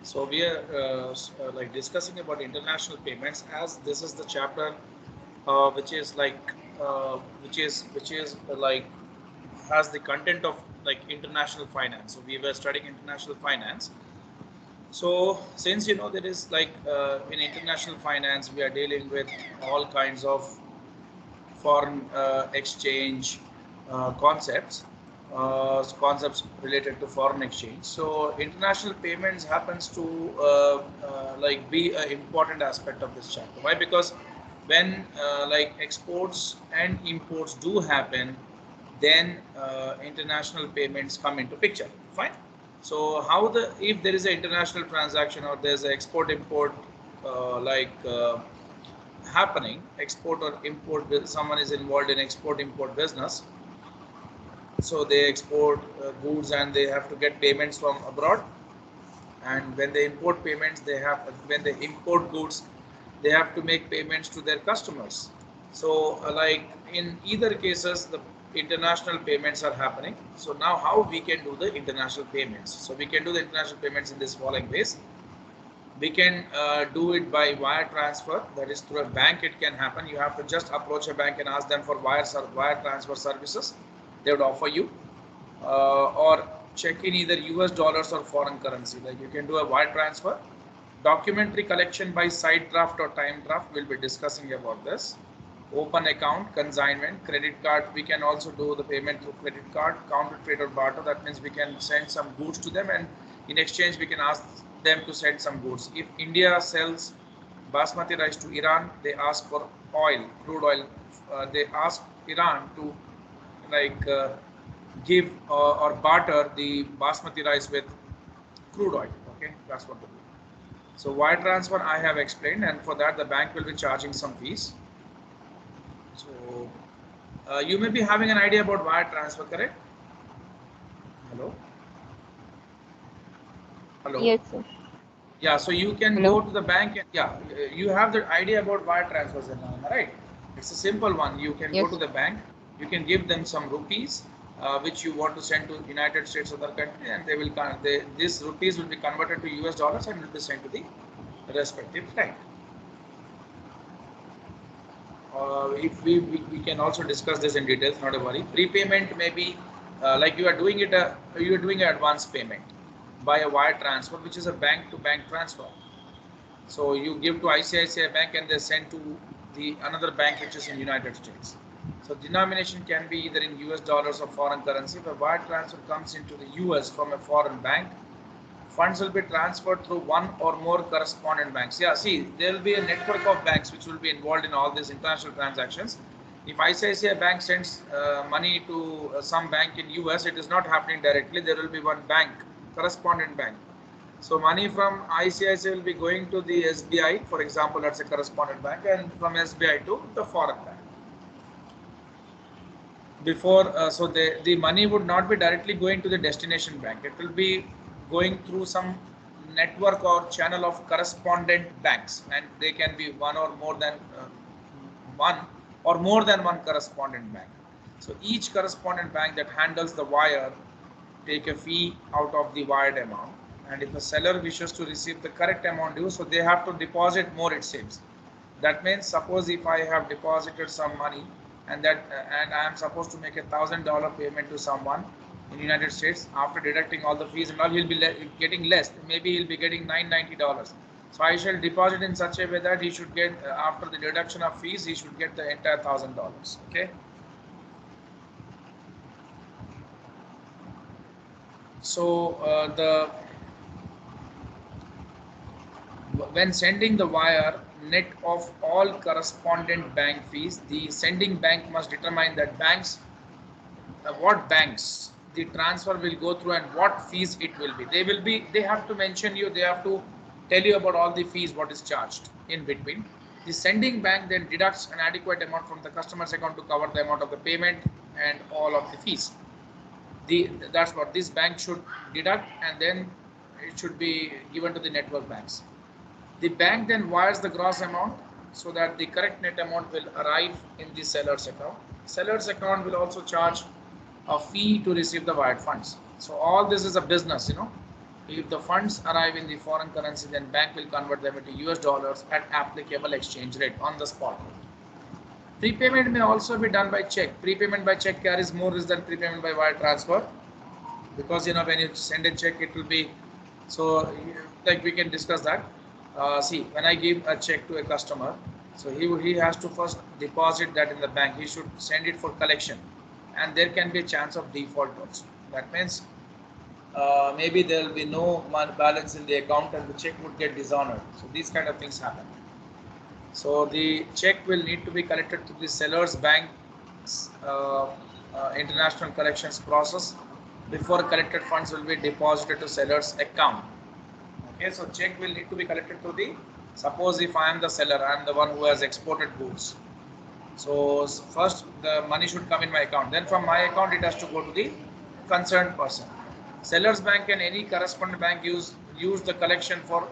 So we are like discussing about international payments, as this is the chapter which is like like has the content of like international finance. So we were studying international finance. So since there is like in international finance we are dealing with all kinds of foreign exchange concepts related to foreign exchange. So international payments happens to like be an important aspect of this chapter. Why? Because when like exports and imports do happen, then international payments come into picture. Fine. So how the if there is an international transaction or there's an export import happening, export or import, someone is involved in export import business, so they export goods and they have to get payments from abroad, and when they import payments they have when they import goods they have to make payments to their customers. So like in either cases the international payments are happening. So now how we can do the international payments? So we can do the international payments in this following ways. We can do it by wire transfer, that is through a bank it can happen. You have to just approach a bank and ask them for wire transfer services. They would offer you or check in either US dollars or foreign currency. Like you can do a wire transfer. Documentary collection by side draft or time draft, we'll be discussing about this. Open account, consignment, credit card, we can also do the payment through credit card. Counter trade or barter, that means we can send some goods to them and in exchange we can ask them to send some goods. If India sells basmati rice to Iran, they ask for oil, crude oil. They ask Iran to like give or barter the basmati rice with crude oil. Okay, that's what they do. So wire transfer I have explained, and for that the bank will be charging some fees. So you may be having an idea about wire transfer, correct? Hello, hello. Yes, sir. Yeah, so you can Hello. go to the bank and yeah, you have the idea about wire transfers now, right? It's a simple one. You can go to Yes. the bank, you can give them some rupees, which you want to send to United States or other country, and they will this rupees will be converted to US dollars and will be sent to the respective client. If we can also discuss this in details, not a worry. Prepayment may be like you are doing it you are doing an advance payment by a wire transfer, which is a bank to bank transfer. So you give to ICICI Bank and they send to the another bank which is in United States. So denomination can be either in US dollars or foreign currency. The wire transfer comes into the US from a foreign bank. Funds will be transferred through one or more correspondent banks. Yeah, see, there will be a network of banks which will be involved in all these international transactions. If ICICI Bank sends money to some bank in US, it is not happening directly. There will be one bank, correspondent bank. So money from ICICI will be going to the SBI, for example, that's a correspondent bank, and from SBI to the foreign bank. Before, so the money would not be directly going to the destination bank. It will be going through some network or channel of correspondent banks, and they can be one or more than one correspondent bank. So each correspondent bank that handles the wire take a fee out of the wired amount, and if a seller wishes to receive the correct amount due, so they have to deposit more, it seems. That means suppose if I have deposited some money and I am supposed to make $1,000 payment to someone in United States, after deducting all the fees and all, he'll be getting less. Maybe he'll be getting $990. So I shall deposit in such a way that he should get after the deduction of fees, he should get the entire $1,000. Okay. So the when sending the wire net of all correspondent bank fees, the sending bank must determine that what banks the transfer will go through and what fees it will be. They have to mention you, they have to tell you about all the fees, what is charged in between. The sending bank then deducts an adequate amount from the customer's account to cover the amount of the payment and all of the fees. That's what this bank should deduct, and then it should be given to the network banks. The bank then wires the gross amount so that the correct net amount will arrive in the seller's account. Seller's account will also charge a fee to receive the wired funds. So all this is a business, If the funds arrive in the foreign currency, then bank will convert them into US dollars at applicable exchange rate on the spot. Prepayment may also be done by check. Prepayment by check carries more risk than prepayment by wire transfer, because when you send a check, it will be so like we can discuss that. See, when I give a check to a customer, so he has to first deposit that in the bank. He should send it for collection, and there can be a chance of default also. That means maybe there will be no balance in the account and the check would get dishonored. So these kind of things happen. So the check will need to be collected to the seller's bank's international collections process before collected funds will be deposited to seller's account. Okay, so check will need to be collected to the, suppose if I am the seller, I am the one who has exported goods. So first the money should come in my account, then from my account it has to go to the concerned person. Seller's bank and any correspondent bank use the collection for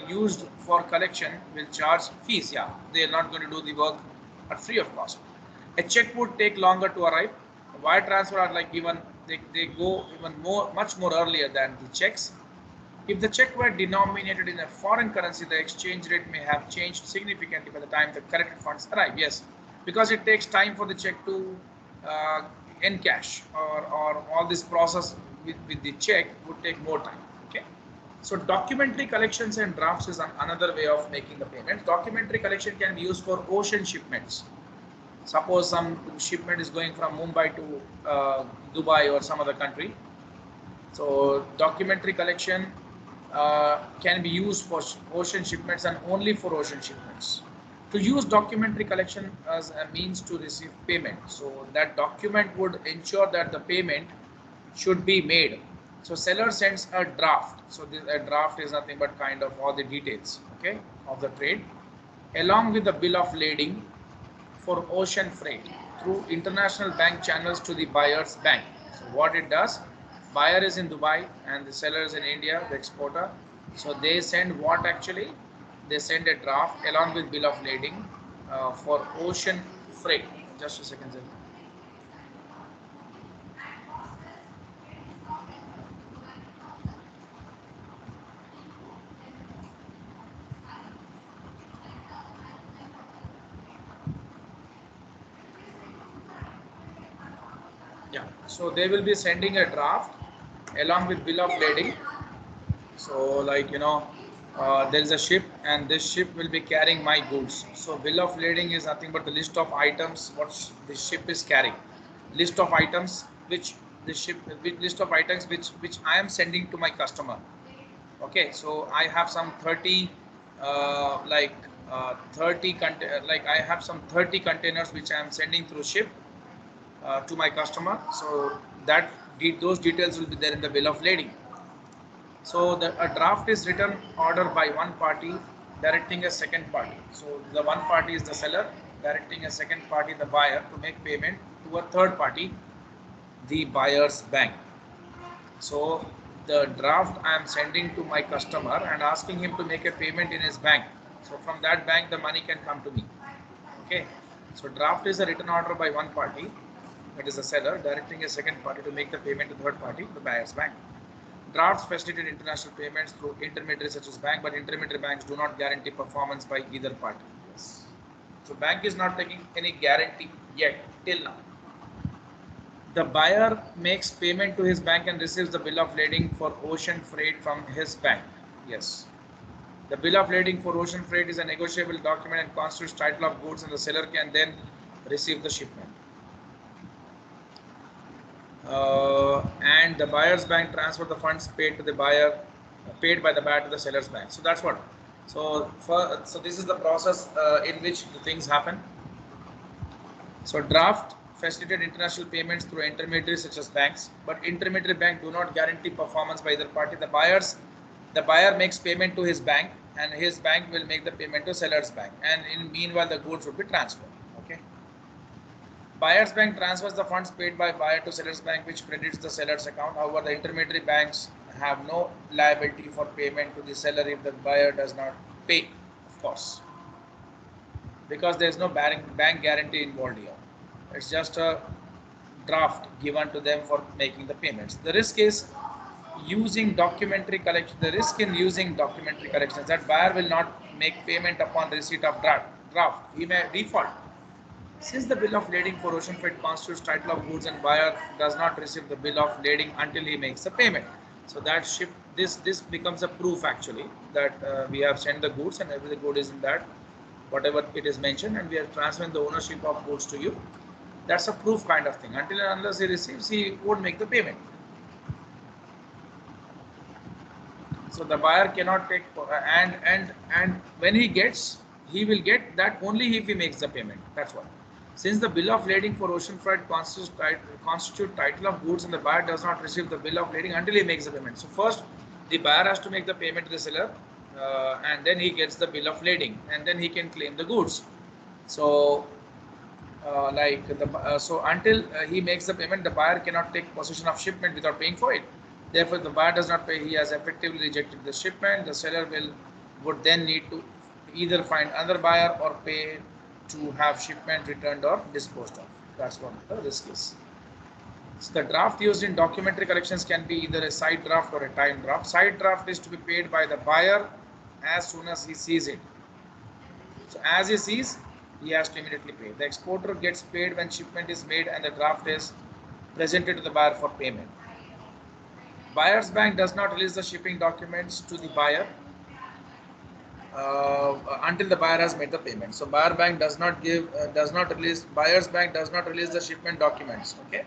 used for collection will charge fees. Yeah, they are not going to do the work at free of cost. A check would take longer to arrive. Wire transfer are like given, they go even much more earlier than the checks. If the check were denominated in a foreign currency, the exchange rate may have changed significantly by the time the collected funds arrive. Yes, because it takes time for the check to encash, or all this process with the check would take more time. Okay, so documentary collections and drafts is another way of making the payment. Documentary collection can be used for ocean shipments. Suppose some shipment is going from Mumbai to Dubai or some other country. So documentary collection can be used for ocean shipments and only for ocean shipments. To use documentary collection as a means to receive payment. So that document would ensure that the payment should be made. So seller sends a draft. So a draft is nothing but kind of all the details, okay, of the trade, along with the bill of lading for ocean freight through international bank channels to the buyer's bank. So what it does, buyer is in Dubai and the seller is in India, the exporter. So they send what actually? They send a draft along with bill of lading for ocean freight. Just a second, sir. Yeah, so they will be sending a draft along with bill of lading. So like there is a ship and this ship will be carrying my goods. So bill of lading is nothing but the list of items what the ship is carrying, list of items which the ship, list of items which I am sending to my customer. Okay, so I have some 30 like I have some 30 containers which I am sending through ship to my customer. So that those details will be there in the bill of lading. So a draft is written order by one party directing a second party. So the one party is the seller directing a second party, the buyer, to make payment to a third party, the buyer's bank. So the draft I am sending to my customer and asking him to make a payment in his bank. So from that bank the money can come to me. Okay. So draft is a written order by one party, that is the seller, directing a second party to make the payment to the third party, the buyer's bank. Drafts facilitate international payments through intermediaries such as bank, but intermediary banks do not guarantee performance by either party. Yes. So bank is not taking any guarantee yet till now. The buyer makes payment to his bank and receives the bill of lading for ocean freight from his bank. Yes. The bill of lading for ocean freight is a negotiable document and constitutes title of goods, and the seller can then receive the shipment. And the buyer's bank transfer the funds paid to the buyer, paid by the buyer to the seller's bank. So that's what. So this is the process in which the things happen. So draft facilitate international payments through intermediaries such as banks, but intermediary bank do not guarantee performance by either party. The buyer makes payment to his bank, and his bank will make the payment to seller's bank, and in meanwhile the goods would be transferred. Okay. Buyer's bank transfers the funds paid by buyer to seller's bank, which credits the seller's account. However, the intermediary banks have no liability for payment to the seller if the buyer does not pay, of course, because there is no bank guarantee involved here. It's just a draft given to them for making the payments. The risk is using documentary collection, the risk in using documentary collections that buyer will not make payment upon receipt of draft. He may default. Since the bill of lading for ocean freight constitutes title of goods and buyer does not receive the bill of lading until he makes the payment. So that shift, this becomes a proof actually that we have sent the goods and every good is in that, whatever it is mentioned, and we are transferring the ownership of goods to you. That's a proof kind of thing. Until and unless he receives, he won't make the payment. So the buyer cannot take, and when he gets, he will get that only if he makes the payment. That's what. Since the bill of lading for ocean freight constitute title of goods and the buyer does not receive the bill of lading until he makes the payment. So first, the buyer has to make the payment to the seller, and then he gets the bill of lading, and then he can claim the goods. So, so until he makes the payment, the buyer cannot take possession of shipment without paying for it. Therefore, if the buyer does not pay, he has effectively rejected the shipment. The seller would then need to either find another buyer or pay to have shipment returned or disposed of. That's what the risk is. So the draft used in documentary collections can be either a side draft or a time draft. Side draft is to be paid by the buyer as soon as he sees it. So as he sees, he has to immediately pay. The exporter gets paid when shipment is made and the draft is presented to the buyer for payment. Buyer's bank does not release the shipping documents to the buyer until the buyer has made the payment. So buyer's bank does not release the shipment documents. Okay.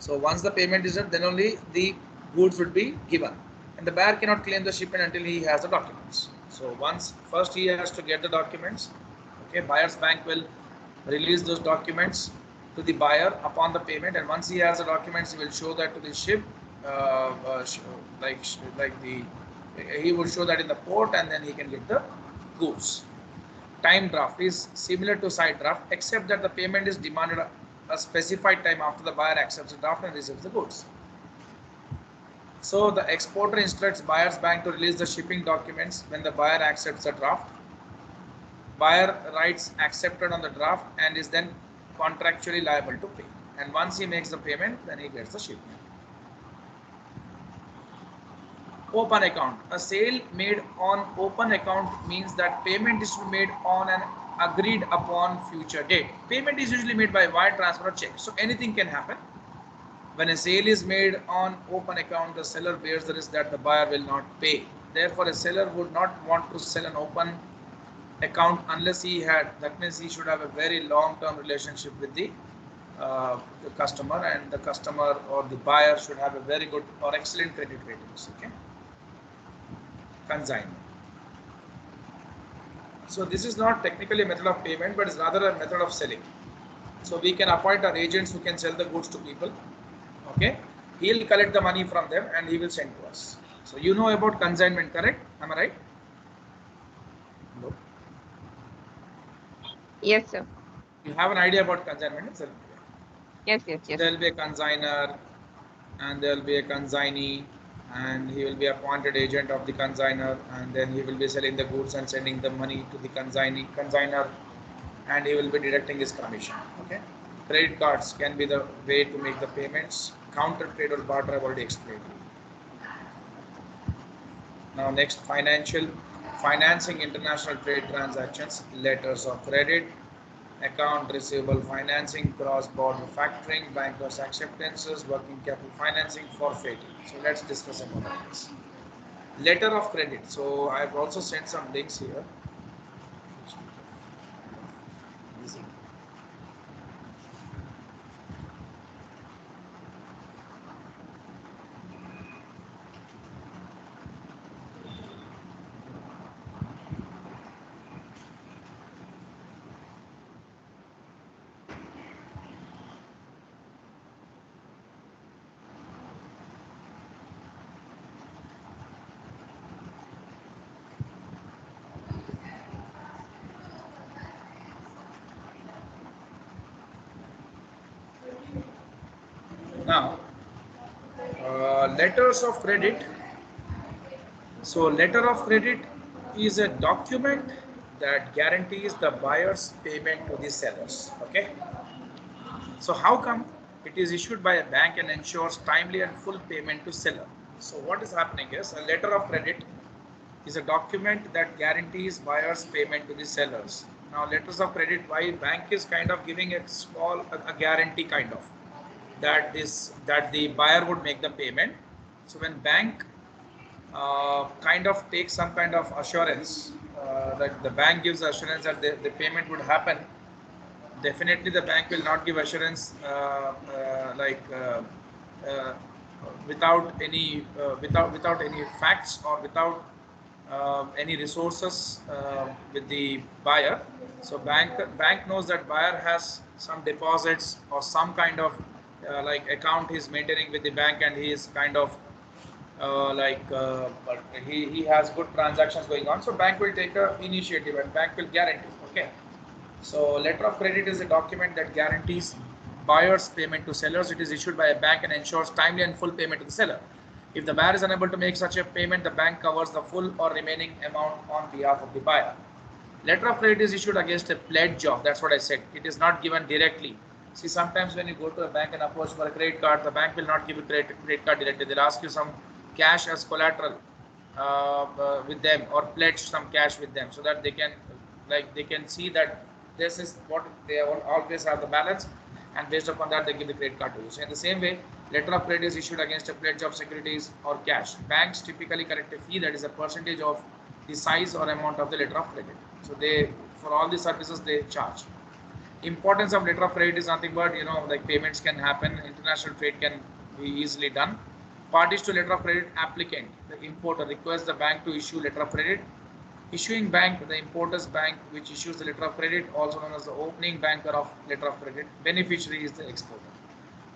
So once the payment is done, then only the goods would be given, and the buyer cannot claim the shipment until he has the documents. So first he has to get the documents. Okay. Buyer's bank will release those documents to the buyer upon the payment, and once he has the documents, he will show that to the ship. He will show that in the port, and then he can get the goods. Time draft is similar to side draft, except that the payment is demanded a specified time after the buyer accepts the draft and receives the goods. So the exporter instructs buyer's bank to release the shipping documents when the buyer accepts the draft. Buyer writes accepted on the draft and is then contractually liable to pay. And once he makes the payment, then he gets the shipment. Open account. A sale made on open account means that payment is to be made on an agreed upon future date. Payment is usually made by wire transfer or check. So anything can happen. When a sale is made on open account, the seller bears the risk that the buyer will not pay. Therefore, a seller would not want to sell an open account unless that means he should have a very long-term relationship with the customer, and the customer or the buyer should have a very good or excellent credit ratings. Okay. Consignment. So this is not technically a method of payment, but it's rather a method of selling. So we can appoint our agents who can sell the goods to people. Okay, he'll collect the money from them and he will send to us. So you know about consignment, correct? Am I right? No. Yes, sir. You have an idea about consignment itself? Yes. There will be a consigner and there will be a consignee, and he will be appointed agent of the consigner, and then he will be selling the goods and sending the money to the consigner, and he will be deducting his commission. Okay. Credit cards can be the way to make the payments. Counter trade or barter I've already explained. Now next, financing international trade transactions, letters of credit, account receivable financing, cross-border factoring, bankers acceptances, working capital financing, forfeiting. So let's discuss about this. Letter of credit. So I've also sent some links here. Now, letters of credit. So letter of credit is a document that guarantees the buyer's payment to the sellers. Okay. So how come? It is issued by a bank and ensures timely and full payment to seller. So what is happening is a letter of credit is a document that guarantees buyer's payment to the sellers. Now letters of credit, why bank is kind of giving a small a guarantee kind of that the buyer would make the payment. So when bank kind of takes some kind of assurance that the bank gives assurance that the payment would happen, definitely the bank will not give assurance uh, without any facts or without any resources with the buyer. So bank knows that buyer has some deposits or some kind of like account he's maintaining with the bank, and he is kind of but he has good transactions going on. So bank will take a initiative and bank will guarantee. Okay. So letter of credit is a document that guarantees buyer's payment to sellers. It is issued by a bank and ensures timely and full payment to the seller. If the buyer is unable to make such a payment, the bank covers the full or remaining amount on behalf of the buyer. Letter of credit is issued against a pledge of, that's what I said. It is not given directly. See, sometimes when you go to a bank and approach for a credit card, the bank will not give you credit card directly. They'll ask you some cash as collateral with them, or pledge some cash with them, so that they can see that this is what they always have the balance, and based upon that they give the credit card to you. So in the same way, letter of credit is issued against a pledge of securities or cash. Banks typically collect a fee that is a percentage of the size or amount of the letter of credit. So they, for all the services they charge. Importance of letter of credit is nothing but, like payments can happen, international trade can be easily done. Parties to letter of credit: applicant, the importer, requests the bank to issue letter of credit. Issuing bank, the importer's bank which issues the letter of credit, also known as the opening banker of letter of credit. Beneficiary is the exporter.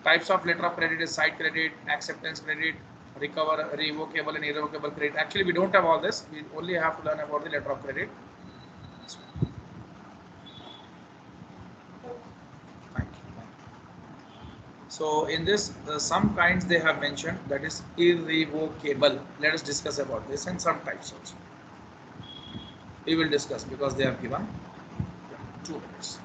Types of letter of credit is site credit, acceptance credit, revocable and irrevocable credit. Actually, we don't have all this. We only have to learn about the letter of credit. Thank you. So in this, some kinds they have mentioned, that is irrevocable. Let us discuss about this, and some types also. We will discuss because they have given 2 minutes.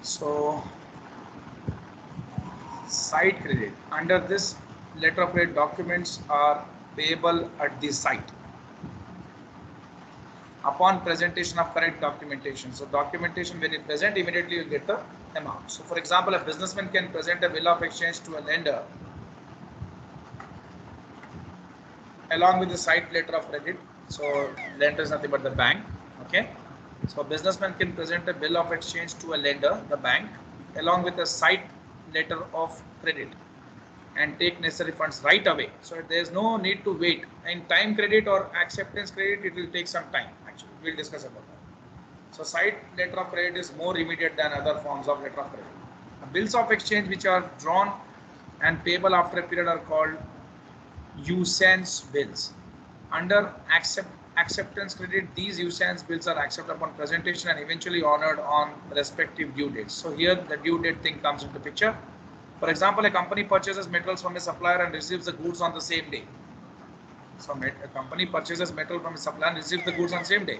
So site credit, under this letter of credit, documents are payable at the site upon presentation of correct documentation. So documentation, when you present, immediately you get the amount. So for example, a businessman can present a bill of exchange to a lender along with the site letter of credit. So lender is nothing but the bank. Okay. So a businessman can present a bill of exchange to a lender, the bank, along with a site letter of credit, and take necessary funds right away. So there is no need to wait. In time credit or acceptance credit, it will take some time. Actually, we'll discuss about that. So site letter of credit is more immediate than other forms of letter of credit. Bills of exchange which are drawn and payable after a period are called usance bills. Under acceptance credit, these usance bills are accepted upon presentation and eventually honored on respective due dates. So here the due date thing comes into picture. For example, a company purchases metals from a supplier and receives the goods on the same day. So a company purchases metal from a supplier and receives the goods on the same day.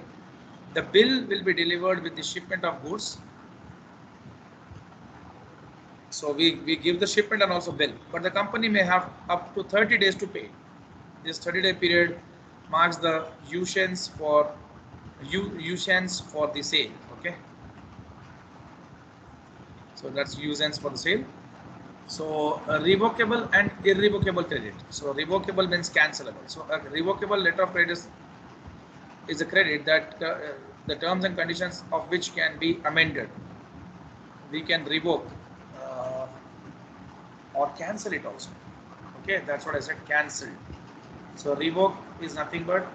The bill will be delivered with the shipment of goods. So we give the shipment and also bill, but the company may have up to 30 days to pay. This 30-day period marks the usance for the sale. Okay, so that's usance for the sale. So revocable and irrevocable credit. So revocable means cancelable. So a revocable letter of credit is a credit that the terms and conditions of which can be amended. We can revoke or cancel it also. Okay, that's what I said, cancel. So revoke is nothing but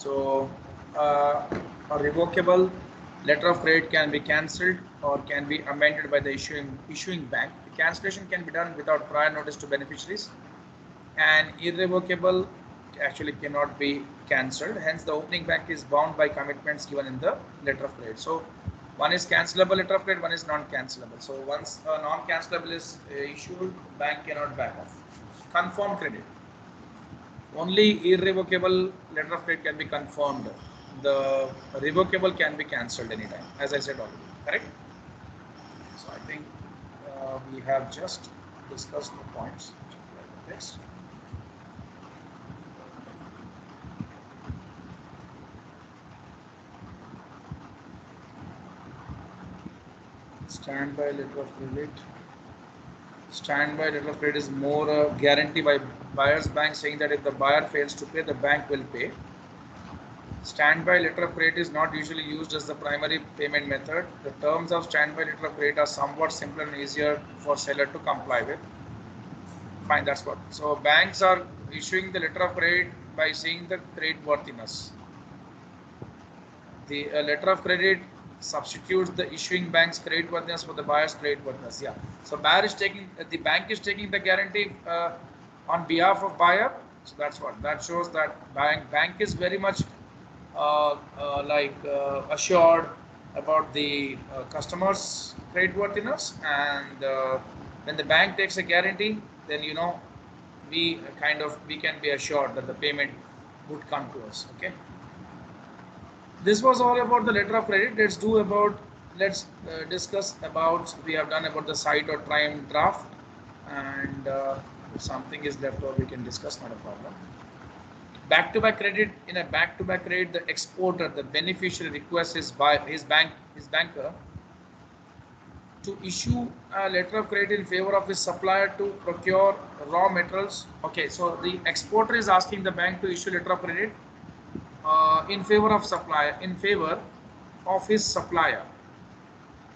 So a revocable letter of credit can be cancelled or can be amended by the issuing bank. The cancellation can be done without prior notice to beneficiaries, and irrevocable actually cannot be cancelled. Hence, the opening bank is bound by commitments given in the letter of credit. So, one is cancelable letter of credit, one is non-cancelable. So, once a non-cancelable is issued, bank cannot back off. Confirmed credit. Only irrevocable letter of credit can be confirmed. The revocable can be cancelled anytime, as I said already. Correct? So, I think we have just discussed the points. Next. Standby letter of credit. Standby letter of credit is more a guarantee by buyer's bank saying that if the buyer fails to pay, the bank will pay. Standby letter of credit is not usually used as the primary payment method. The terms of standby letter of credit are somewhat simpler and easier for seller to comply with. Fine, that's what. So banks are issuing the letter of credit by saying the credit worthiness. The letter of credit substitutes the issuing bank's credit worthiness for the buyer's credit worthiness. Yeah. So buyer is taking, the bank is taking the guarantee on behalf of buyer. So that's what that shows, that bank is very much assured about the customer's credit worthiness, and when the bank takes a guarantee, then we can be assured that the payment would come to us. Okay. This was all about the letter of credit. Let's discuss about, we have done about the cite or trim draft, and if something is left over we can discuss, not a problem. Back-to-back credit. In a back-to-back credit, the exporter, the beneficiary, requests his banker to issue a letter of credit in favor of his supplier to procure raw materials. Okay, so the exporter is asking the bank to issue letter of credit in favor of his supplier.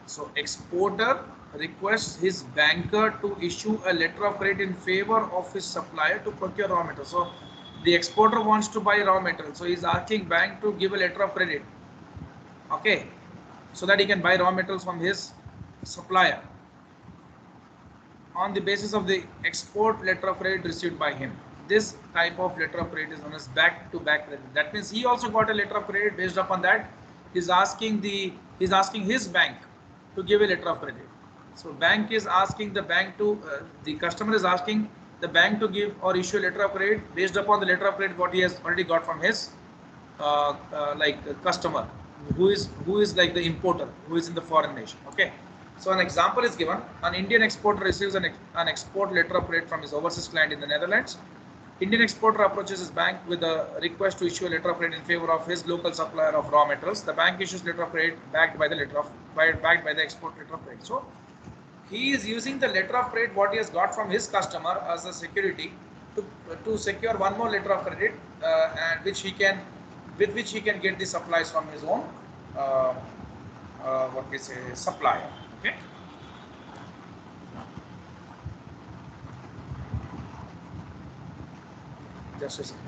So exporter requests his banker to issue a letter of credit in favor of his supplier to procure raw material. So the exporter wants to buy raw material, so he is asking bank to give a letter of credit, okay, so that he can buy raw materials from his supplier on the basis of the export letter of credit received by him. This type of letter of credit is known as back-to-back credit. That means he also got a letter of credit. Based upon that, he's asking his bank to give a letter of credit. So bank is asking the bank to, the customer is asking the bank to give or issue a letter of credit based upon the letter of credit what he has already got from his customer, who is like the importer, who is in the foreign nation. Okay. So an example is given. An Indian exporter receives an export letter of credit from his overseas client in the Netherlands. Indian exporter approaches his bank with a request to issue a letter of credit in favor of his local supplier of raw materials. The bank issues letter of credit backed by the export letter of credit. So he is using the letter of credit what he has got from his customer as a security to secure one more letter of credit, and with which he can get the supplies from his own supplier. Okay. Just a second.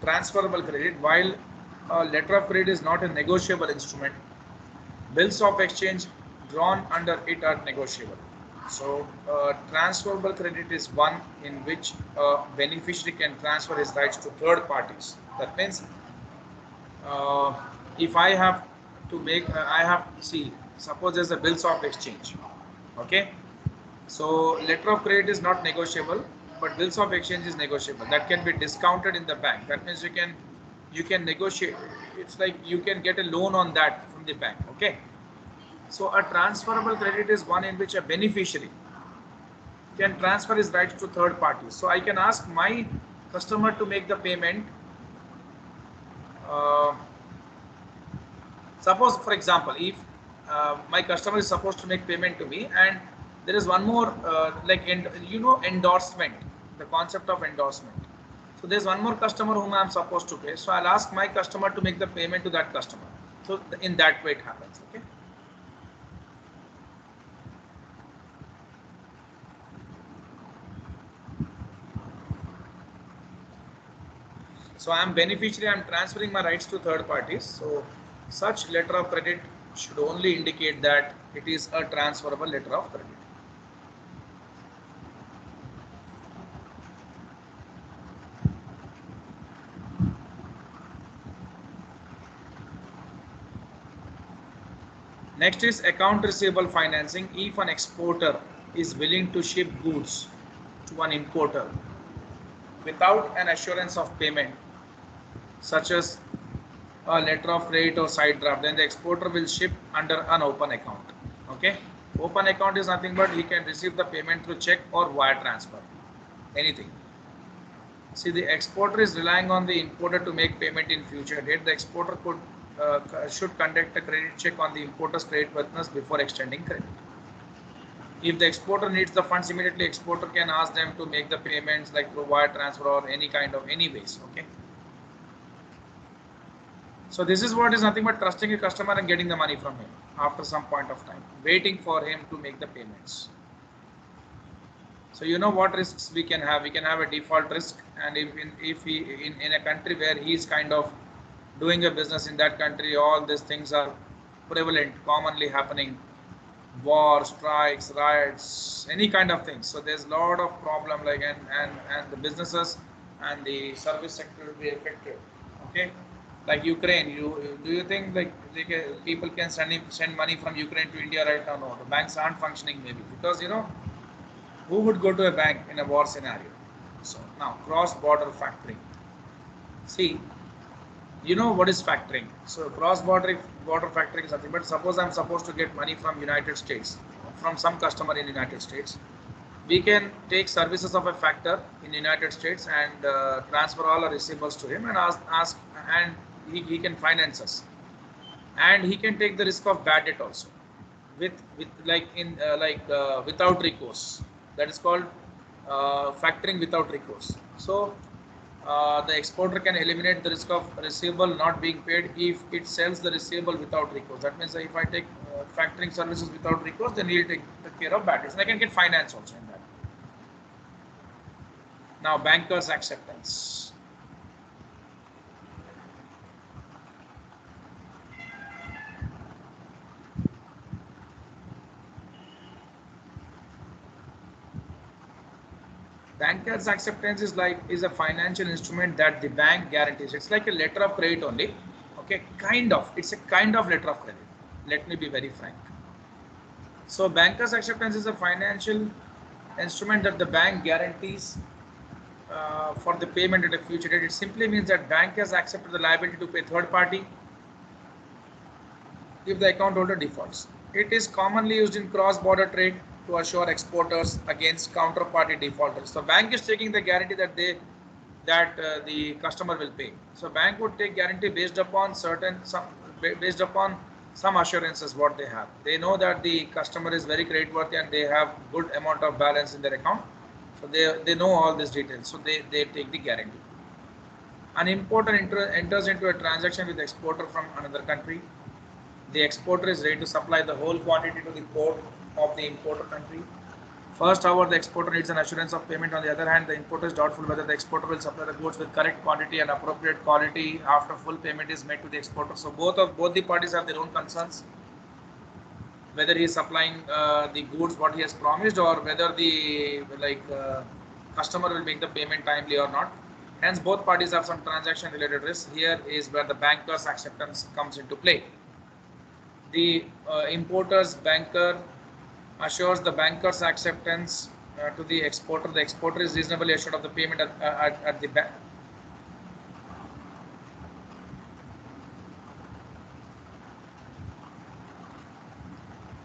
Transferable credit. While a letter of credit is not a negotiable instrument, bills of exchange drawn under it are negotiable. So transferable credit is one in which a beneficiary can transfer his rights to third parties. That means if I have to make, suppose there's a bills of exchange. Okay. So letter of credit is not negotiable, but bills of exchange is negotiable. That can be discounted in the bank. That means you can negotiate. It's like you can get a loan on that from the bank. Okay. So a transferable credit is one in which a beneficiary can transfer his rights to third parties. So I can ask my customer to make the payment. Suppose, for example, if my customer is supposed to make payment to me, and there is one more endorsement, the concept of endorsement. So there's one more customer whom I am supposed to pay. So I'll ask my customer to make the payment to that customer. So in that way it happens. Okay. So I am beneficiary, I am transferring my rights to third parties. So such letter of credit should only indicate that it is a transferable letter of credit. Next is account receivable financing. If an exporter is willing to ship goods to an importer without an assurance of payment, such as a letter of credit or side draft, then the exporter will ship under an open account. Okay, open account is nothing but he can receive the payment through check or wire transfer, anything. See, the exporter is relying on the importer to make payment in future date. The exporter should conduct a credit check on the importer's creditworthiness before extending credit. If the exporter needs the funds immediately, exporter can ask them to make the payments like through wire transfer or any ways. Okay. So this is what is nothing but trusting a customer and getting the money from him after some point of time, waiting for him to make the payments. So you know what risks we can have. We can have a default risk, and if he in a country where he is kind of doing a business in that country, all these things are prevalent, commonly happening. War, strikes, riots, any kind of things. So there's a lot of problem, like and the businesses and the service sector will be affected. Okay, like Ukraine. Do you think like people can send money from Ukraine to India right now? No, the banks aren't functioning maybe because who would go to a bank in a war scenario? So now cross-border factoring. See, you know what is factoring. So cross-border factoring is nothing but suppose I'm supposed to get money from United States, from some customer in United States. We can take services of a factor in United States and transfer all our receivables to him and ask and he can finance us, and he can take the risk of bad debt also with without recourse. That is called factoring without recourse. So the exporter can eliminate the risk of receivable not being paid if it sells the receivable without recourse. That means if I take factoring services without recourse, then he'll take care of bad debts. And I can get finance also in that. Now, bankers' acceptance. Bankers' acceptance is a financial instrument that the bank guarantees. It's like a letter of credit only. Okay, kind of. It's a kind of letter of credit. Let me be very frank. So bankers' acceptance is a financial instrument that the bank guarantees for the payment at a future date. It simply means that bank has accepted the liability to pay third party if the account holder defaults. It is commonly used in cross-border trade to assure exporters against counterparty defaulters. So bank is taking the guarantee that the customer will pay. So bank would take guarantee based upon some assurances what they have. They know that the customer is very creditworthy and they have good amount of balance in their account. So they know all these details. So they take the guarantee. An importer enters into a transaction with the exporter from another country. The exporter is ready to supply the whole quantity to the port of the importer country. First, however, the exporter needs an assurance of payment. On the other hand, the importer is doubtful whether the exporter will supply the goods with correct quantity and appropriate quality after full payment is made to the exporter. So both the parties have their own concerns, whether he is supplying the goods what he has promised, or whether the customer will make the payment timely or not. Hence, both parties have some transaction related risks. Here is where the banker's acceptance comes into play. The importer's banker assures the banker's acceptance to the exporter. The exporter is reasonably assured of the payment at the bank.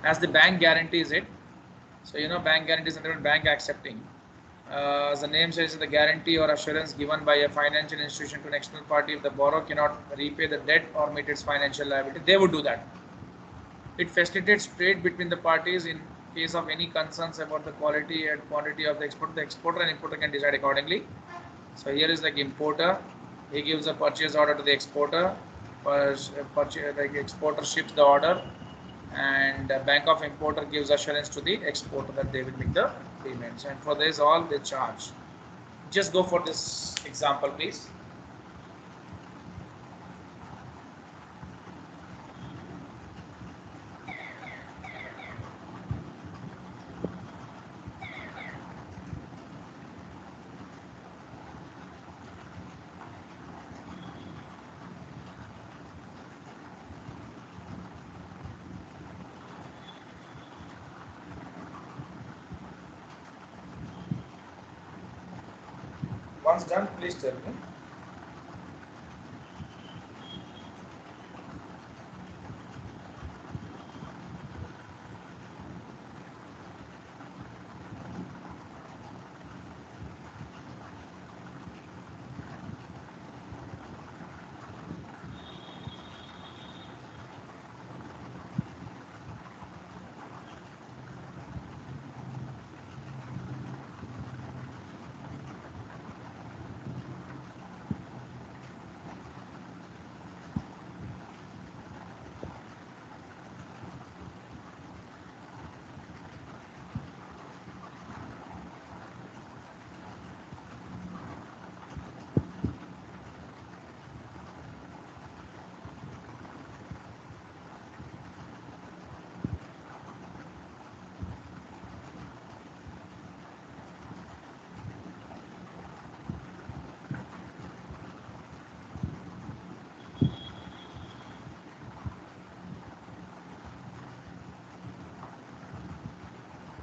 As the bank guarantees it. So bank guarantees and bank accepting. As the name says, the guarantee or assurance given by a financial institution to an external party if the borrower cannot repay the debt or meet its financial liability. They would do that. It facilitates trade between the parties in case of any concerns about the quality and quantity of the export. The exporter and importer can decide accordingly. So here is like importer. He gives a purchase order to the exporter. purchase, like exporter ships the order, and bank of importer gives assurance to the exporter that they will make the payments, and for this all they charge. Just go for this example, please. Once done, please tell me.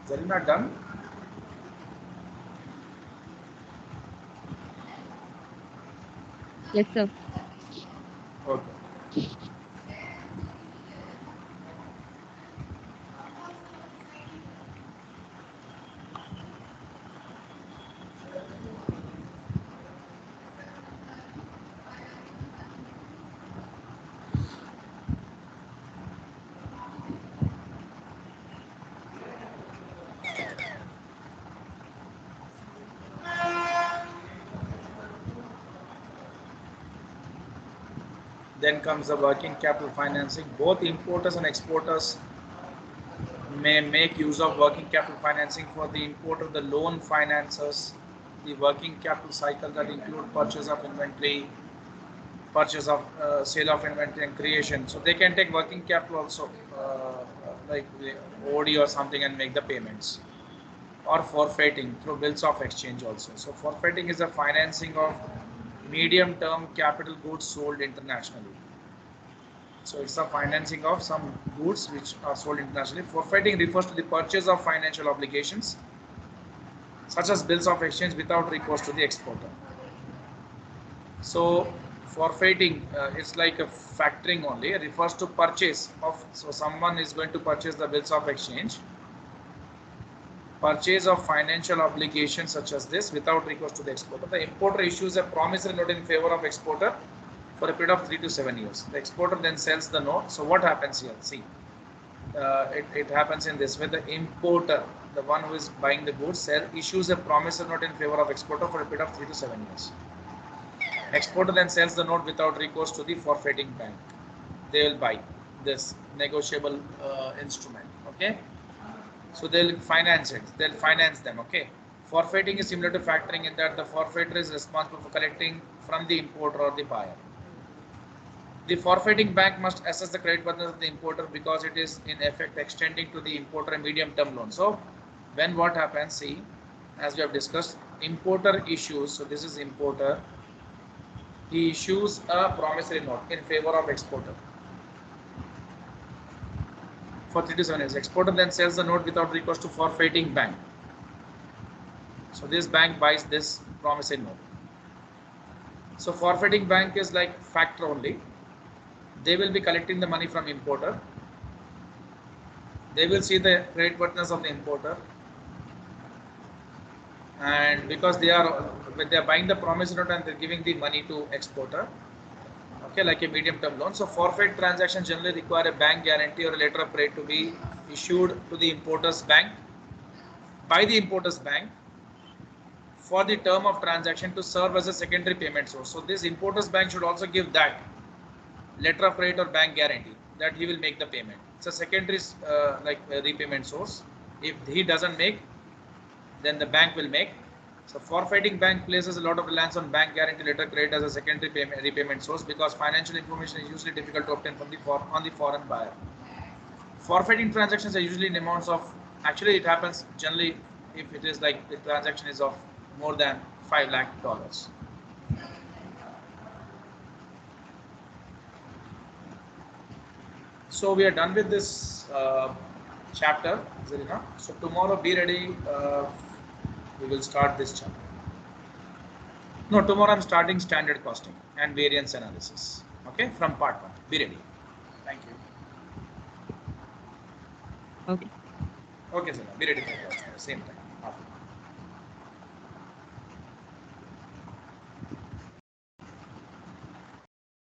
Zarina done? Yes, sir. Okay. Then comes the working capital financing. Both importers and exporters may make use of working capital financing. For the importer, the loan finances the working capital cycle that include purchase of inventory, purchase of sale of inventory and creation. So they can take working capital also, like the OD or something, and make the payments, or forfeiting through bills of exchange also. So forfeiting is a financing of medium term capital goods sold internationally. So it's a financing of some goods which are sold internationally. Forfeiting refers to the purchase of financial obligations such as bills of exchange without recourse to the exporter. So forfeiting is like a factoring only. It refers to purchase of, so someone is going to purchase the bills of exchange, purchase of financial obligations such as this without recourse to the exporter. The importer issues a promissory note in favor of exporter for a period of 3 to 7 years. The exporter then sells the note. So what happens here? See, it happens in this way. The importer, the one who is buying the goods, issues a promissory note in favor of exporter for a period of 3 to 7 years. Exporter then sells the note without recourse to the forfeiting bank. They will buy this negotiable instrument. Okay. So they'll finance it. They'll finance them. Okay. Forfeiting is similar to factoring in that the forfeiter is responsible for collecting from the importer or the buyer. The forfeiting bank must assess the creditworthiness of the importer because it is in effect extending to the importer a medium-term loan. So when what happens, see, as we have discussed, importer issues. So this is importer. He issues a promissory note in favor of exporter for 3 to 7 years. Exporter then sells the note without recourse to forfeiting bank. So this bank buys this promissory note. So forfeiting bank is like factor only. They will be collecting the money from importer. They will see the creditworthiness of the importer, and because they are buying the promissory note and they're giving the money to exporter, okay, like a medium-term loan. So forfeit transactions generally require a bank guarantee or a letter of credit to be issued to the importer's bank by the importer's bank for the term of transaction to serve as a secondary payment source. So this importer's bank should also give that. letter of credit or bank guarantee that he will make the payment. It's a secondary like repayment source. If he doesn't make, then the bank will make. So forfeiting bank places a lot of reliance on bank guarantee letter credit as a secondary repayment source because financial information is usually difficult to obtain from the foreign buyer. Forfeiting transactions are usually in amounts of, actually it happens generally if it is like the transaction is of more than $5 lakh. So we are done with this chapter, Zarina. So tomorrow be ready. We will start this chapter. No, tomorrow I'm starting standard costing and variance analysis. Okay, from part 1. Be ready. Thank you. Okay. Okay, Zarina. Be ready for the same time.